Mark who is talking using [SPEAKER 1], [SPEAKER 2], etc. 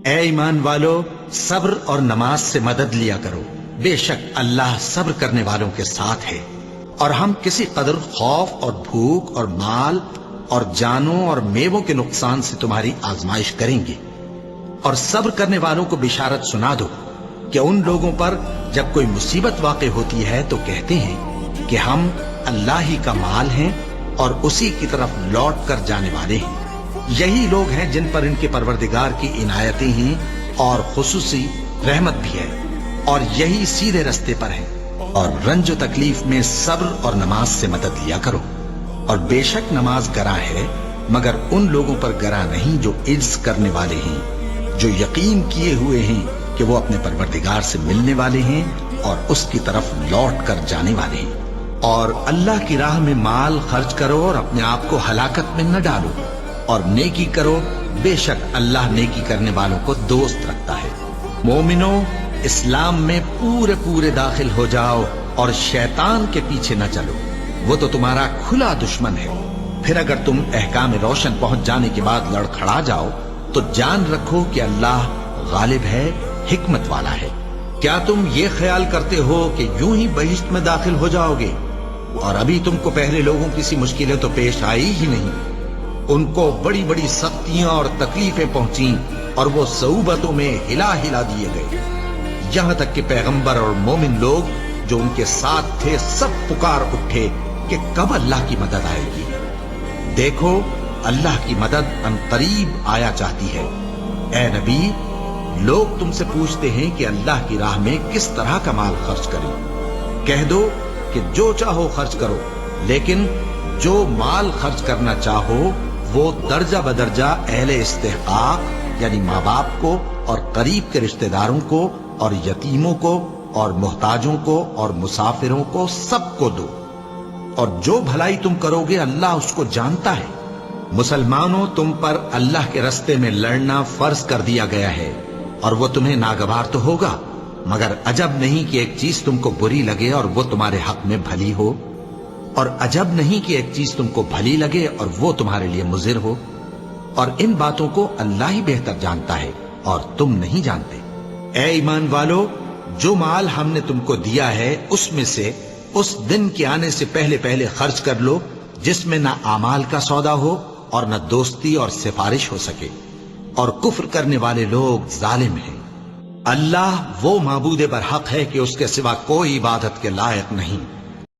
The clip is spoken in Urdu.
[SPEAKER 1] اے ایمان والو، صبر اور نماز سے مدد لیا کرو، بے شک اللہ صبر کرنے والوں کے ساتھ ہے۔ اور ہم کسی قدر خوف اور بھوک اور مال اور جانوں اور میووں کے نقصان سے تمہاری آزمائش کریں گے، اور صبر کرنے والوں کو بشارت سنا دو کہ ان لوگوں پر جب کوئی مصیبت واقع ہوتی ہے تو کہتے ہیں کہ ہم اللہ ہی کا مال ہیں اور اسی کی طرف لوٹ کر جانے والے ہیں۔ یہی لوگ ہیں جن پر ان کے پروردگار کی عنایتیں ہیں اور خصوصی رحمت بھی ہے، اور یہی سیدھے رستے پر ہیں۔ اور رنج و تکلیف میں صبر اور نماز سے مدد لیا کرو، اور بے شک نماز گراں ہے، مگر ان لوگوں پر گراں نہیں جو عجز کرنے والے ہیں، جو یقین کیے ہوئے ہیں کہ وہ اپنے پروردگار سے ملنے والے ہیں اور اس کی طرف لوٹ کر جانے والے ہیں۔ اور اللہ کی راہ میں مال خرچ کرو اور اپنے آپ کو ہلاکت میں نہ ڈالو، اور نیکی کرو، بے شک اللہ نیکی کرنے والوں کو دوست رکھتا ہے۔ مومنو، اسلام میں پورے پورے داخل ہو جاؤ اور شیطان کے پیچھے نہ چلو، وہ تو تمہارا کھلا دشمن ہے۔ پھر اگر تم احکام روشن پہنچ جانے کے بعد لڑکھڑا جاؤ تو جان رکھو کہ اللہ غالب ہے، حکمت والا ہے۔ کیا تم یہ خیال کرتے ہو کہ یوں ہی بہشت میں داخل ہو جاؤ گے، اور ابھی تم کو پہلے لوگوں کی سی مشکلیں تو پیش آئی ہی نہیں؟ ان کو بڑی بڑی سختیاں اور تکلیفیں پہنچیں اور وہ صعوبتوں میں ہلا ہلا دیے گئے، یہاں تک کہ پیغمبر اور مومن لوگ جو ان کے ساتھ تھے سب پکار اٹھے کہ کب اللہ کی مدد آئے گی۔ دیکھو، اللہ کی مدد ان قریب آیا چاہتی ہے۔ اے نبی، لوگ تم سے پوچھتے ہیں کہ اللہ کی راہ میں کس طرح کا مال خرچ کریں۔ کہہ دو کہ جو چاہو خرچ کرو، لیکن جو مال خرچ کرنا چاہو وہ درجہ بدرجہ اہل استحقاق یعنی ماں باپ کو اور قریب کے رشتہ داروں کو اور یتیموں کو اور محتاجوں کو اور مسافروں کو سب کو دو، اور جو بھلائی تم کرو گے اللہ اس کو جانتا ہے۔ مسلمانوں، تم پر اللہ کے رستے میں لڑنا فرض کر دیا گیا ہے، اور وہ تمہیں ناگوار تو ہوگا، مگر عجب نہیں کہ ایک چیز تم کو بری لگے اور وہ تمہارے حق میں بھلی ہو، اور عجب نہیں کہ ایک چیز تم کو بھلی لگے اور وہ تمہارے لیے مضر ہو، اور ان باتوں کو اللہ ہی بہتر جانتا ہے اور تم نہیں جانتے۔ اے ایمان والو، جو مال ہم نے تم کو دیا ہے اس میں سے اس دن کے آنے سے پہلے پہلے خرچ کر لو جس میں نہ اعمال کا سودا ہو اور نہ دوستی اور سفارش ہو سکے، اور کفر کرنے والے لوگ ظالم ہیں۔ اللہ وہ معبود برحق ہے کہ اس کے سوا کوئی عبادت کے لائق نہیں۔